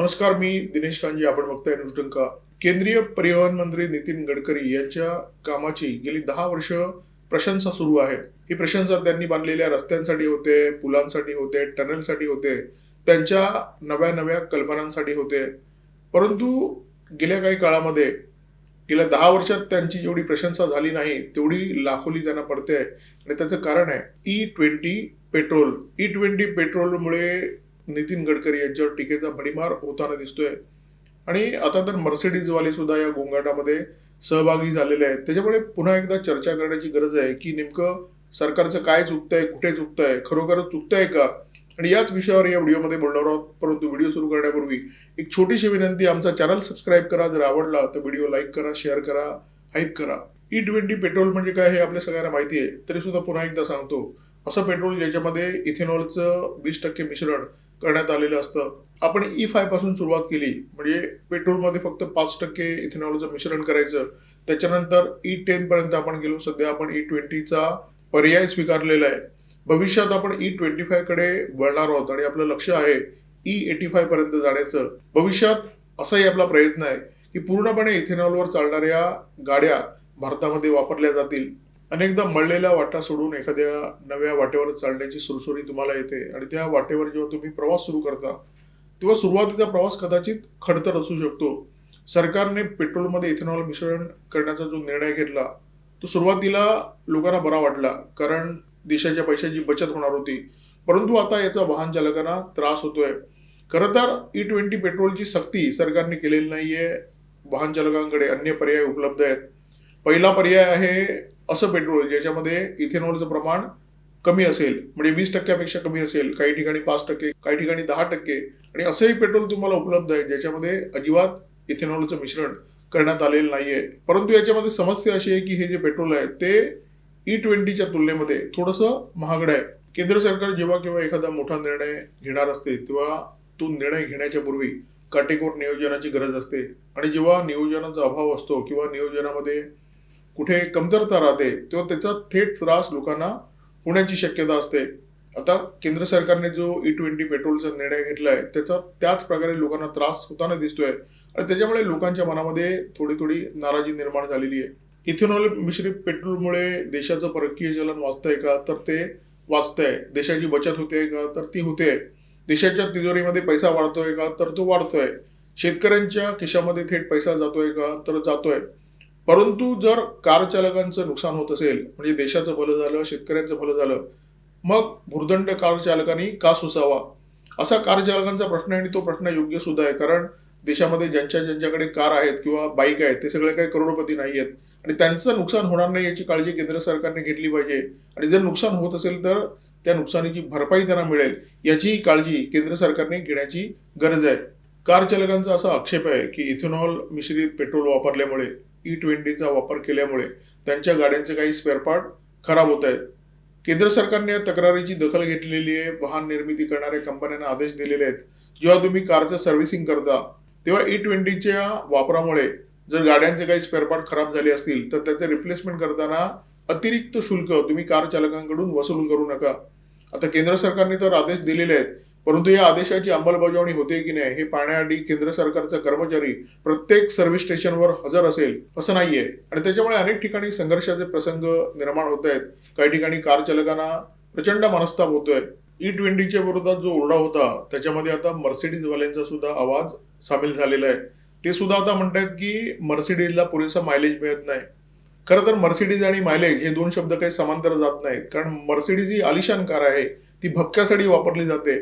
नमस्कार, मी दिनेश कांजी. आपण बघताय न्यूज डंका. केंद्रीय परिवहन मंत्री नितीन गडकरी यांच्या कामाची गेली 10 वर्ष प्रशंसा सुरू आहे. ही प्रशंसा त्यांनी बांधलेल्या रस्त्यांसाठी होते, पुलांसाठी होते, टनेलसाठी होते, त्यांच्या नव्या नव्या कल्पनांसाठी होते. परंतु गेल्या काही काळामध्ये, गेल्या 10 वर्षात त्यांची जेवढी प्रशंसा झाली नाही तेवढी लाखोली त्यांना पडते आणि त्याचं कारण आहे E20 petrol. E20 पेट्रोलमुळे Nitin Gadkari यांच्यावर टीकेचा भडीमार होताना दिसतोय आणि आता तर मर्सिडीजवाले सुद्धा या गोंगाटामध्ये सहभागी झालेले आहेत. त्याच्यामुळे पुन्हा एकदा चर्चा करण्याची गरज आहे की नेमकं सरकारचं काय चुकतंय, कुठे चुकतंय, खरोखरच चुकतंय का, आणि याच विषयावर या व्हिडिओमध्ये बोलणार आहोत. परंतु व्हिडिओ सुरू करण्यापूर्वी एक छोटीशी विनंती, आमचा चॅनल सबस्क्राईब करा. जर आवडला तर व्हिडिओ लाईक करा, शेअर करा, हाईप करा. E20 पेट्रोल म्हणजे काय हे आपल्या सगळ्यांना माहिती आहे, तरी सुद्धा पुन्हा एकदा सांगतो. असं पेट्रोल ज्याच्यामध्ये इथेनॉलचं 20% मिश्रण करण्यात आलेलं असतं. आपण E5 पासून सुरुवात केली म्हणजे पेट्रोलमध्ये फक्त 5% इथेनॉलचं मिश्रण करायचं. त्याच्यानंतर E10 पर्यंत आपण गेलो. सध्या आपण E20 चा पर्याय स्वीकारलेला आहे. भविष्यात आपण E25 कडे वळणार आहोत आणि आपलं लक्ष आहे E85 पर्यंत जाण्याचं. भविष्यात असाही आपला प्रयत्न आहे की पूर्णपणे इथेनॉलवर चालणाऱ्या गाड्या भारतामध्ये वापरल्या जातील. अनेकदा मळलेल्या वाटा सोडून एखाद्या नव्या वाटेवर चालण्याची सुरसुरी तुम्हाला येते आणि त्या वाटेवर जेव्हा तुम्ही प्रवास सुरू करता तेव्हा सुरुवातीचा प्रवास कदाचित खडतर असू शकतो. सरकारने पेट्रोलमध्ये इथेनॉल मिश्रण करण्याचा जो निर्णय घेतला तो सुरुवातीला लोकांना बरा वाटला, कारण देशाच्या पैशाची बचत होणार होती. परंतु आता याचा वाहन चालकांना त्रास होतोय. खरं तर E20 पेट्रोलची सक्ती सरकारने केलेली नाहीये. वाहन चालकांकडे अन्य पर्याय उपलब्ध आहेत. पहिला पर्याय आहे असं पेट्रोल ज्याच्यामध्ये इथेनॉलचं प्रमाण कमी असेल, म्हणजे 20% कमी असेल, काही ठिकाणी 5%, काही ठिकाणी 10%, आणि असंही पेट्रोल तुम्हाला उपलब्ध आहे ज्याच्यामध्ये अजिबात इथेनॉलचं मिश्रण करण्यात आलेलं नाहीये. परंतु याच्यामध्ये समस्या अशी आहे की हे जे पेट्रोल आहे ते E20च्या तुलनेमध्ये थोडंसं महागडं आहे. केंद्र सरकार जेव्हा केव्हा एखादा मोठा निर्णय घेणार असते तेव्हा तो निर्णय घेण्याच्या पूर्वी काटेकोर नियोजनाची गरज असते, आणि जेव्हा नियोजनाचा अभाव असतो किंवा नियोजनामध्ये कुठे कमतरता राहते तेव्हा त्याचा थेट त्रास लोकांना होण्याची शक्यता असते. आता केंद्र सरकारने जो E20 पेट्रोलचा निर्णय घेतलाय त्याचा त्याच प्रकारे लोकांना त्रास होताना दिसतोय आणि त्याच्यामुळे लोकांच्या मनामध्ये थोडी थोडी नाराजी निर्माण झालेली आहे. इथेनॉल मिश्रित पेट्रोलमुळे देशाचं परकीय चलन वाचतंय का, तर ते वाचतंय. देशाची बचत होते का, तर ती होते. देशाच्या तिजोरीमध्ये पैसा वाढतोय का, तर तो वाढतोय. शेतकऱ्यांच्या खिशामध्ये थेट पैसा जातोय का, तर जातोय. परंतु जर कार चालकांचं नुकसान होत असेल, म्हणजे देशाचं भलं झालं, शेतकऱ्यांचं भलं झालं, मग भुर्दंड कार चालकांनी का सोसावा? असा कार चालकांचा प्रश्न आहे आणि तो प्रश्न योग्य सुद्धा आहे, कारण देशामध्ये ज्यांच्याकडे कार आहेत किंवा बाईक आहेत ते सगळे काही करोडपती नाही आहेत आणि त्यांचं नुकसान होणार नाही याची काळजी केंद्र सरकारने घेतली पाहिजे. आणि जर नुकसान होत असेल तर त्या नुकसानीची भरपाई त्यांना मिळेल याची काळजी केंद्र सरकारने घेण्याची गरज आहे. कार चालकांचा असा आक्षेप आहे की इथेनॉल मिश्रित पेट्रोल वापरल्यामुळे, E20चा वापर केल्यामुळे त्यांच्या गाड्यांचे काही स्पेअर पार्ट खराब होत आहेत. केंद्र सरकारने या तक्रारीची दखल घेतलेली आहे. वाहन निर्मिती करणाऱ्या कंपन्यांना आदेश दिलेले आहेत, जेव्हा तुम्ही कारचं सर्व्हिसिंग करता तेव्हा E20च्या वापरामुळे जर गाड्यांचे काही स्पेअर पार्ट खराब झाले असतील तर त्याचे रिप्लेसमेंट करताना अतिरिक्त शुल्क तुम्ही कार चालकांकडून वसूल करू नका. आता केंद्र सरकारने तर आदेश दिलेले आहेत, परंतु या आदेशाची अंमलबजावणी होते की नाही हे पाहण्यासाठी केंद्र सरकारचा कर्मचारी प्रत्येक सर्व्हिस स्टेशनवर हजर असेल असं नाहीये आणि त्याच्यामुळे अनेक ठिकाणी संघर्षाचे प्रसंग निर्माण होत आहेत. काही ठिकाणी कार चालकांना प्रचंड मनस्ताप होतोय. E20च्या विरोधात जो ओरडा होता त्याच्यामध्ये आता मर्सिडीज वाल्यांचा सुद्धा आवाज सामील झालेला आहे. ते सुद्धा आता म्हणतात की मर्सिडीजला पुरेसा मायलेज मिळत नाही. खरं तर मर्सिडीज आणि मायलेज हे दोन शब्द काही समांतर जात नाहीत, कारण मर्सिडीज ही आलिशान कार आहे, ती भपक्यासाठी वापरली जाते.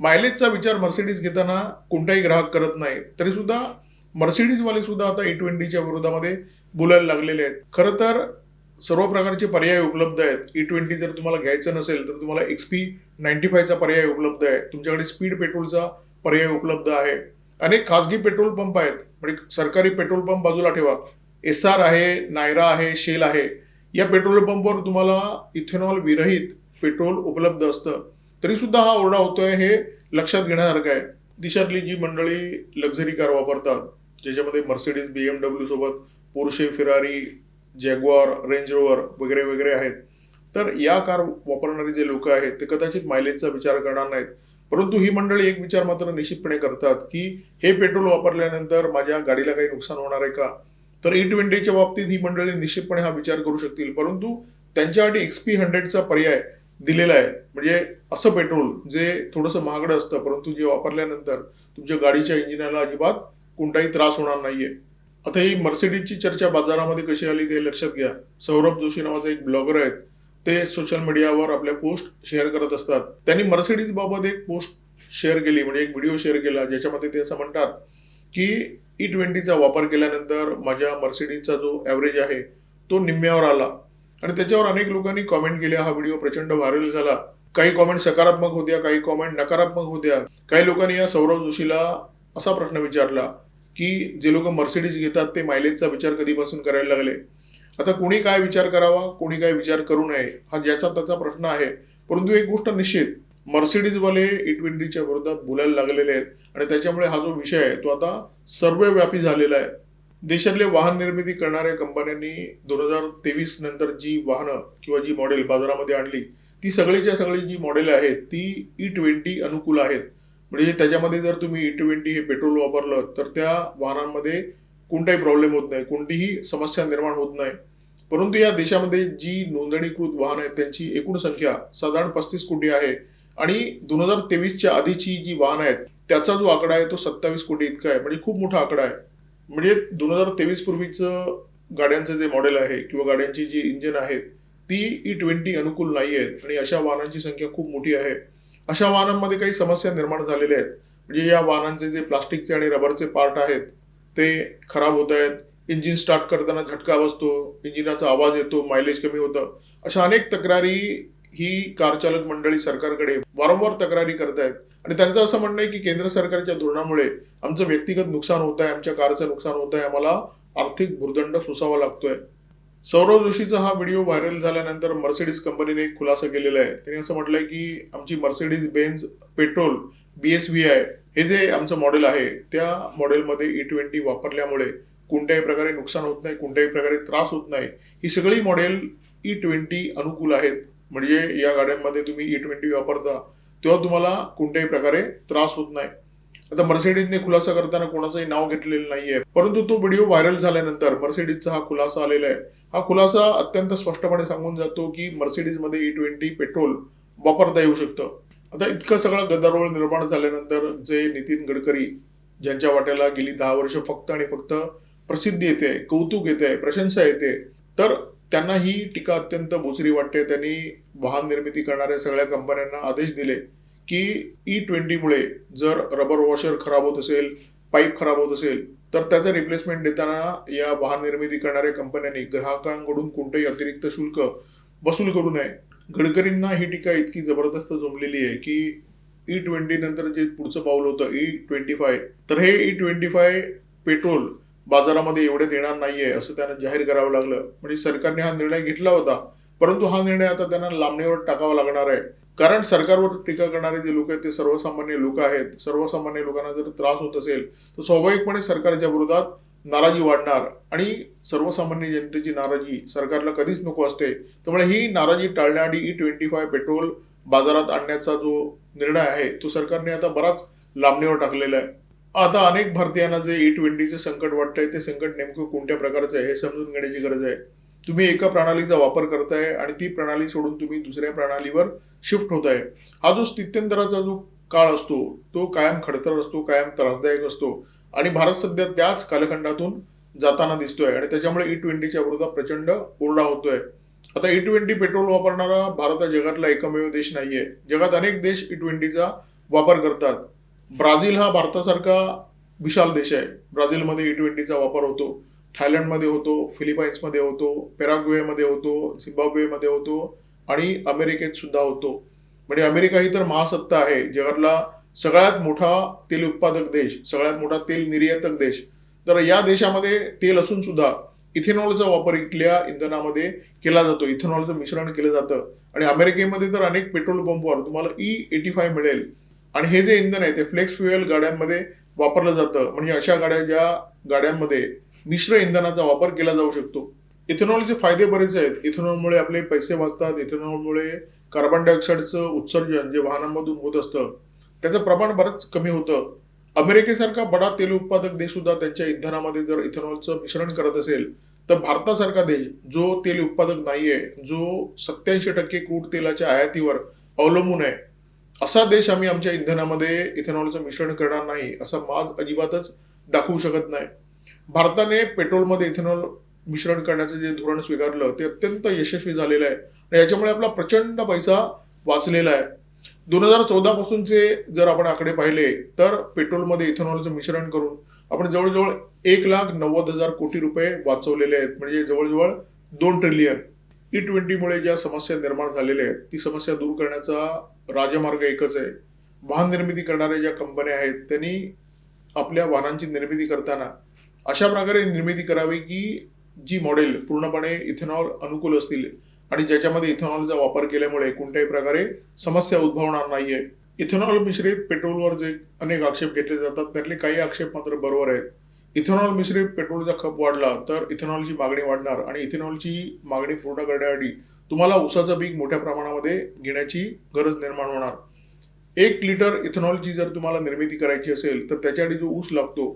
मायलेजचा विचार मर्सिडीज घेताना कोणताही ग्राहक करत नाही, तरी सुद्धा मर्सिडीजवाले सुद्धा आता E20च्या विरोधामध्ये बोलायला लागलेले आहेत. खरं तर सर्व प्रकारचे पर्याय उपलब्ध आहेत. E20 जर तुम्हाला घ्यायचं नसेल तर तुम्हाला XP95 चा पर्याय उपलब्ध आहे. तुमच्याकडे स्पीड पेट्रोलचा पर्याय उपलब्ध आहे. अनेक खासगी पेट्रोल पंप आहेत, म्हणजे सरकारी पेट्रोल पंप बाजूला ठेवा. SR आहे, नायरा आहे, शेल आहे. या पेट्रोल पंपवर तुम्हाला इथेनॉल विरहित पेट्रोल उपलब्ध असतं. तरी सुद्धा हा ओरडा होतोय हे लक्षात घेण्यासारखं आहे. देशातली जी मंडळी लक्झरी कार वापरतात, ज्याच्यामध्ये मर्सिडीज, BMW सोबत Porsche, Ferrari, Jaguar, range rover वगैरे वगैरे आहेत, तर या कार वापरणारे जे लोक आहेत ते कदाचित मायलेजचा विचार करणार नाहीत, परंतु ही मंडळी एक विचार मात्र निश्चितपणे करतात की हे पेट्रोल वापरल्यानंतर माझ्या गाडीला काही नुकसान होणार आहे का? तर E20च्या बाबतीत ही मंडळी निश्चितपणे हा विचार करू शकतील, परंतु त्यांच्यासाठी XP100चा पर्याय दिलेला आहे. म्हणजे असं पेट्रोल जे थोडंसं महागडं असतं, परंतु जे वापरल्यानंतर तुमच्या गाडीच्या इंजिनाला अजिबात कोणताही त्रास होणार नाहीये. आता ही मर्सिडीजची चर्चा बाजारामध्ये कशी आली ते लक्षात घ्या. सौरभ जोशी नावाचे एक ब्लॉगर आहेत, ते सोशल मीडियावर आपल्या पोस्ट शेअर करत असतात. त्यांनी मर्सिडीज बाबत एक पोस्ट शेअर केली, म्हणजे एक व्हिडिओ शेअर केला, ज्याच्यामध्ये ते असं म्हणतात की E20चा वापर केल्यानंतर माझ्या मर्सिडीजचा जो ॲव्हरेज आहे तो निम्म्यावर आला. आणि त्याच्यावर अनेक लोकांनी कॉमेंट केल्या. हा व्हिडिओ प्रचंड व्हायरल झाला. काही कॉमेंट सकारात्मक होत्या, काही कॉमेंट नकारात्मक होत्या. काही लोकांनी या सौरभ जोशीला असा प्रश्न विचारला की जे लोक मर्सिडीज घेतात ते मायलेजचा विचार कधीपासून करायला लागले. आता कोणी काय विचार करावा, कोणी काय विचार करू नये, हा ज्याचा त्याचा प्रश्न आहे. परंतु एक गोष्ट निश्चित, मर्सिडीजवाले E20च्या विरोधात बोलायला लागलेले आहेत आणि त्याच्यामुळे हा जो विषय आहे तो आता सर्वव्यापी झालेला आहे. देशातले वाहन निर्मिती करणाऱ्या कंपन्यांनी 2023 नंतर जी वाहनं किंवा जी मॉडेल बाजारामध्ये आणली, ती सगळीच्या सगळी जी मॉडेल आहेत ती E20 अनुकूल आहेत. म्हणजे त्याच्यामध्ये जर तुम्ही E20 हे पेट्रोल वापरलं तर त्या वाहनांमध्ये कोणताही प्रॉब्लेम होत नाही, कोणतीही समस्या निर्माण होत नाही. परंतु या देशामध्ये जी नोंदणीकृत वाहन आहेत त्यांची एकूण संख्या साधारण 35 कोटी आहे आणि 2023च्या आधीची जी वाहन आहेत त्याचा जो आकडा आहे तो 27 कोटी इतका आहे. म्हणजे खूप मोठा आकडा आहे. म्हणजे 2023 पूर्वीचं गाड्यांचं जे मॉडेल आहे किंवा गाड्यांची जी इंजिन आहेत ती E20 अनुकूल नाही आहेत आणि अशा वाहनांची संख्या खूप मोठी आहे. अशा वाहनांमध्ये काही समस्या निर्माण झालेल्या आहेत. म्हणजे या वाहनांचे जे प्लास्टिकचे आणि रबरचे पार्ट आहेत ते खराब होत आहेत. इंजिन स्टार्ट करताना झटका बसतो, इंजिनाचा आवाज येतो, मायलेज कमी होतं. अशा अनेक तक्रारी ही कार चालक मंडळी सरकारकडे वारंवार तक्रारी करतायत आणि त्यांचं असं म्हणणं आहे की केंद्र सरकारच्या धोरणामुळे आमचं व्यक्तिगत नुकसान होत आहे, आमच्या कारचं नुकसान होत आहे, आम्हाला आर्थिक भुर्दंड सोसावा लागतोय. सौरभ जोशीचा हा व्हिडिओ व्हायरल झाल्यानंतर मर्सिडीज कंपनीने एक खुलासा केलेला आहे. त्यांनी असं म्हटलंय की आमची मर्सिडीज बेन्झ पेट्रोल BSVI हे जे आमचं मॉडेल आहे त्या मॉडेलमध्ये E20 वापरल्यामुळे कोणत्याही प्रकारे नुकसान होत नाही, कोणत्याही प्रकारे त्रास होत नाही. ही सगळी मॉडेल E20 अनुकूल आहेत. म्हणजे या गाड्यांमध्ये तुम्ही E20 वापरता तेव्हा तुम्हाला कोणत्याही प्रकारे त्रास होत नाही. आता मर्सिडीजने खुलासा करताना कोणाचंही नाव घेतलेलं नाहीये, परंतु तो व्हिडिओ व्हायरल झाल्यानंतर मर्सिडीजचा हा खुलासा आलेला आहे. हा खुलासा अत्यंत स्पष्टपणे सांगून जातो की मर्सिडीजमध्ये E20 पेट्रोल वापरता येऊ शकतं. आता इतकं सगळं गदारोळ निर्माण झाल्यानंतर जे नितीन गडकरी, ज्यांच्या वाट्याला गेली 10 वर्ष फक्त आणि फक्त प्रसिद्धी येते, कौतुक येते, प्रशंसा येते, तर त्यांना ही टीका अत्यंत बोचरी वाटते. त्यांनी वाहन निर्मिती करणाऱ्या सगळ्या कंपन्यांना आदेश दिले की E20 मुळे जर रबर वॉशर खराब होत असेल, पाईप खराब होत असेल, तर त्याचं रिप्लेसमेंट देताना या वाहन निर्मिती करणाऱ्या कंपन्यांनी ग्राहकांकडून कोणतेही अतिरिक्त शुल्क वसूल करू नये. गडकरींना ही टीका इतकी जबरदस्त जमलेली आहे की E20 नंतर जे पुढचं पाऊल होतं E25, तर हे E25 पेट्रोल बाजारामध्ये एवढ्यात येणार नाहीये असं त्यांना जाहीर करावं लागलं. म्हणजे सरकारने हा निर्णय घेतला होता, परंतु हा निर्णय आता त्यांना लांबणीवर टाकावा लागणार आहे. कारण सरकारवर टीका करणारे जे लोक आहेत ते सर्वसामान्य लोक आहेत. सर्वसामान्य लोकांना जर त्रास होत असेल तर स्वाभाविकपणे सरकारच्या विरोधात नाराजी वाढणार आणि सर्वसामान्य जनतेची नाराजी सरकारला कधीच नको असते. त्यामुळे ही नाराजी टाळण्यासाठी E25 पेट्रोल बाजारात आणण्याचा जो निर्णय आहे तो सरकारने आता बराच लांबणीवर टाकलेला आहे. आता अनेक भारतीयांना जे E20चे संकट वाटतंय ते संकट नेमकं कोणत्या प्रकारचं आहे हे समजून घेण्याची गरज आहे. तुम्ही एका प्रणालीचा वापर करताय आणि ती प्रणाली सोडून तुम्ही दुसऱ्या प्रणालीवर शिफ्ट होत आहे. हा जो स्थित्यंतराचा जो काळ असतो तो कायम खडतर असतो, कायम त्रासदायक असतो आणि भारत सध्या त्याच कालखंडातून जाताना दिसतोय आणि त्याच्यामुळे E20च्या विरोधात प्रचंड ओरडा होतोय. आता E20 पेट्रोल वापरणारा भारत हा जगातला एकमेव देश नाहीये. जगात अनेक देश E20चा वापर करतात. ब्राझील हा भारतासारखा विशाल देश आहे. ब्राझीलमध्ये E20चा वापर होतो. थायलंडमध्ये होतो, फिलिपाईन्समध्ये होतो, पॅराग्वेमध्ये होतो, झिम्बाब्वेमध्ये होतो आणि अमेरिकेत सुद्धा होतो. म्हणजे अमेरिका ही तर महासत्ता आहे, जगातला सगळ्यात मोठा तेल उत्पादक देश, सगळ्यात मोठा तेल निर्यातक देश. तर या देशामध्ये तेल असून सुद्धा इथेनॉलचा वापर इथल्या इंधनामध्ये केला जातो, इथेनॉलचं मिश्रण केलं जातं आणि अमेरिकेमध्ये तर अनेक पेट्रोल पंपवर तुम्हाला E85 मिळेल आणि हे जे इंधन आहे ते फ्लेक्स फ्युएल गाड्यांमध्ये वापरलं जातं. म्हणजे अशा गाड्या ज्या गाड्यांमध्ये मिश्र इंधनाचा वापर केला जाऊ शकतो. इथेनॉलचे फायदे बरेच आहेत. इथेनॉलमुळे आपले पैसे वाचतात. इथेनॉलमुळे कार्बन डायऑक्साईडचं उत्सर्जन जे वाहनांमधून होत असतं त्याचं प्रमाण बरंच कमी होतं. अमेरिकेसारखा बडा तेल उत्पादक देश सुद्धा त्यांच्या इंधनामध्ये जर इथेनॉलचं मिश्रण करत असेल, तर भारतासारखा देश जो तेल उत्पादक नाहीये, जो 87% क्रूड तेलाच्या आयातीवर अवलंबून आहे, असा देश आम्ही आमच्या इंधनामध्ये इथेनॉलचं मिश्रण करणार नाही, असा माज अजिबातच दाखवू शकत नाही. भारताने पेट्रोलमध्ये इथेनॉल मिश्रण करण्याचं जे धोरण स्वीकारलं ते अत्यंत यशस्वी झालेलं आहे आणि याच्यामुळे आपला प्रचंड पैसा वाचलेला आहे. 2014 पासूनचे जर आपण आकडे पाहिले तर पेट्रोलमध्ये इथेनॉलचं मिश्रण करून आपण जवळजवळ 1,90,000 कोटी रुपये वाचवलेले आहेत, म्हणजे जवळजवळ 2 ट्रिलियन. E20 मुळे ज्या समस्या निर्माण झालेल्या आहेत ती समस्या दूर करण्याचा राजमार्ग एकच आहे. वाहन निर्मिती करणाऱ्या ज्या कंपन्या आहेत त्यांनी आपल्या वाहनांची निर्मिती करताना अशा प्रकारे निर्मिती करावी की जी मॉडेल पूर्णपणे इथेनॉल अनुकूल असतील आणि ज्याच्यामध्ये इथेनॉलचा वापर केल्यामुळे कोणत्याही प्रकारे समस्या उद्भवणार नाहीये. इथेनॉल मिश्रित पेट्रोलवर जे अनेक आक्षेप घेतले जातात त्यातले काही आक्षेप मात्र बरोबर आहेत. इथेनॉल मिश्रित पेट्रोलचा खप वाढला तर इथेनॉलची मागणी वाढणार आणि इथेनॉलची मागणी पूर्ण करण्यासाठी तुम्हाला ऊसाचं पीक मोठ्या प्रमाणामध्ये घेण्याची गरज निर्माण होणार. 1 लिटर इथेनॉलची जर तुम्हाला निर्मिती करायची असेल तर त्याच्यासाठी जो ऊस लागतो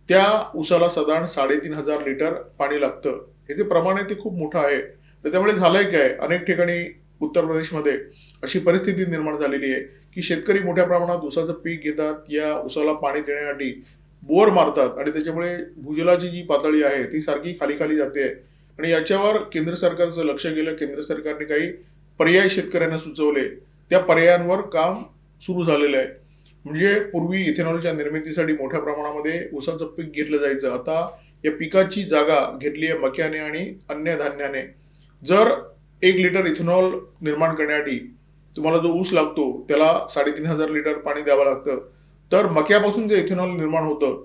त्या ऊसाला साधारण 3,500 लिटर पाणी लागतं. हे जे प्रमाण आहे ते खूप मोठं आहे. तर त्यामुळे झालंय काय, अनेक ठिकाणी उत्तर प्रदेशमध्ये अशी परिस्थिती निर्माण झालेली आहे की शेतकरी मोठ्या प्रमाणात ऊसाचं पीक घेतात, या ऊसाला पाणी देण्यासाठी बोर मारतात आणि त्याच्यामुळे भूजलाची जी पातळी आहे ती सारखी खाली खाली जाते आणि याच्यावर केंद्र सरकारचं लक्ष गेलं. केंद्र सरकारने काही पर्याय शेतकऱ्यांना सुचवले, त्या पर्यायांवर काम सुरू झालेलं आहे. म्हणजे पूर्वी इथेनॉलच्या निर्मितीसाठी मोठ्या प्रमाणामध्ये ऊसाचं पीक घेतलं जायचं, आता या पिकाची जागा घेतली आहे मक्याने आणि अन्य धान्याने. जर 1 लिटर इथेनॉल निर्माण करण्यासाठी तुम्हाला जो ऊस लागतो त्याला 3,500 लिटर पाणी द्यावं लागतं, तर मक्यापासून जे इथेनॉल निर्माण होतं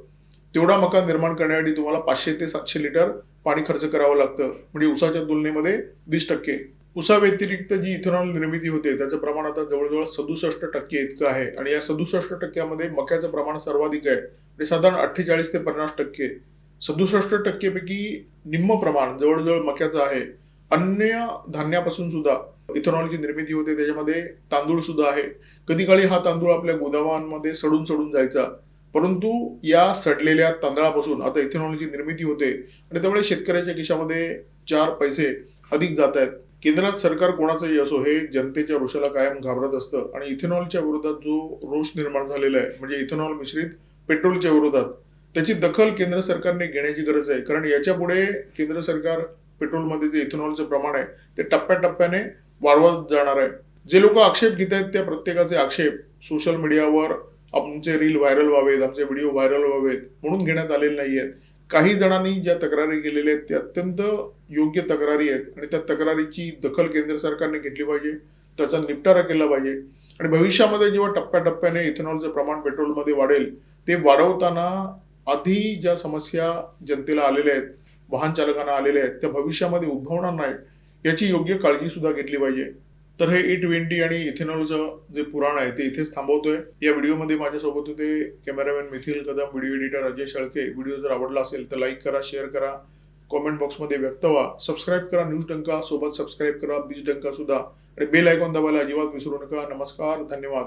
तेवढा मका निर्माण करण्यासाठी तुम्हाला 500 ते 700 लिटर पाणी खर्च करावं लागतं, म्हणजे ऊसाच्या तुलनेमध्ये 20%. ऊसा व्यतिरिक्त जी इथेनॉल निर्मिती होते त्याचं प्रमाण आता जवळजवळ 67% इतकं आहे आणि या 67% मक्याचं प्रमाण सर्वाधिक आहे, म्हणजे साधारण 48 ते 50%. 67% पैकी निम्म प्रमाण जवळजवळ मक्याचं आहे. अन्य धान्यापासून सुद्धा इथेनॉलची निर्मिती होते, त्याच्यामध्ये तांदूळ सुद्धा आहे. कधी काळी हा तांदूळ आपल्या गोदामांमध्ये सडून सडून जायचा, परंतु या सडलेल्या तांदळापासून आता इथेनॉलची निर्मिती होते आणि त्यामुळे शेतकऱ्याच्या खिशामध्ये 4 पैसे अधिक जात आहेत. केंद्रात सरकार कोणाचंही असो हे जनतेच्या रोषाला कायम घाबरत असतं आणि इथेनॉलच्या विरोधात जो रोष निर्माण झालेला आहे म्हणजे इथेनॉल मिश्रित पेट्रोलच्या विरोधात, त्याची दखल केंद्र सरकारने घेण्याची गरज आहे. कारण याच्या पुढे केंद्र सरकार पेट्रोलमध्ये जे इथेनॉलचं प्रमाण आहे ते टप्प्याटप्प्याने वाढवत जाणार आहे. जे लोक आक्षेप घेत आहेत त्या प्रत्येकाचे आक्षेप सोशल मीडियावर आमचे रील व्हायरल व्हावेत, आमचे व्हिडिओ व्हायरल व्हावेत म्हणून घेण्यात आलेले नाही आहेत. काही जणांनी ज्या तक्रारी केलेल्या आहेत त्या अत्यंत योग्य तक्रारी आहेत आणि त्या तक्रारीची दखल केंद्र सरकारने घेतली पाहिजे, त्याचा निपटारा केला पाहिजे आणि भविष्यामध्ये जेव्हा टप्प्याटप्प्याने इथेनॉलचं प्रमाण पेट्रोलमध्ये वाढेल ते वाढवताना आधी ज्या समस्या जनतेला आलेल्या आहेत, वाहन चालकांना आलेल्या आहेत, त्या भविष्यामध्ये उद्भवणार नाही याची योग्य काळजी सुद्धा घेतली पाहिजे. तर हे E20 आणि इथेनॉलचं जे पुराण आहे ते इथेच थांबवतोय. या व्हिडिओमध्ये माझ्यासोबत होते cameraman methyl Kadam, video editor Ajay Shelke. Video जर आवडला असेल तर लाईक करा, शेअर करा, कॉमेंट बॉक्समध्ये व्यक्त व्हा, सबस्क्राईब करा न्यूज डंका, सोबत सबस्क्राईब करा बीज डंका सुद्धा आणि बेल आयकॉन दाबायला अजिबात विसरू नका. नमस्कार, धन्यवाद.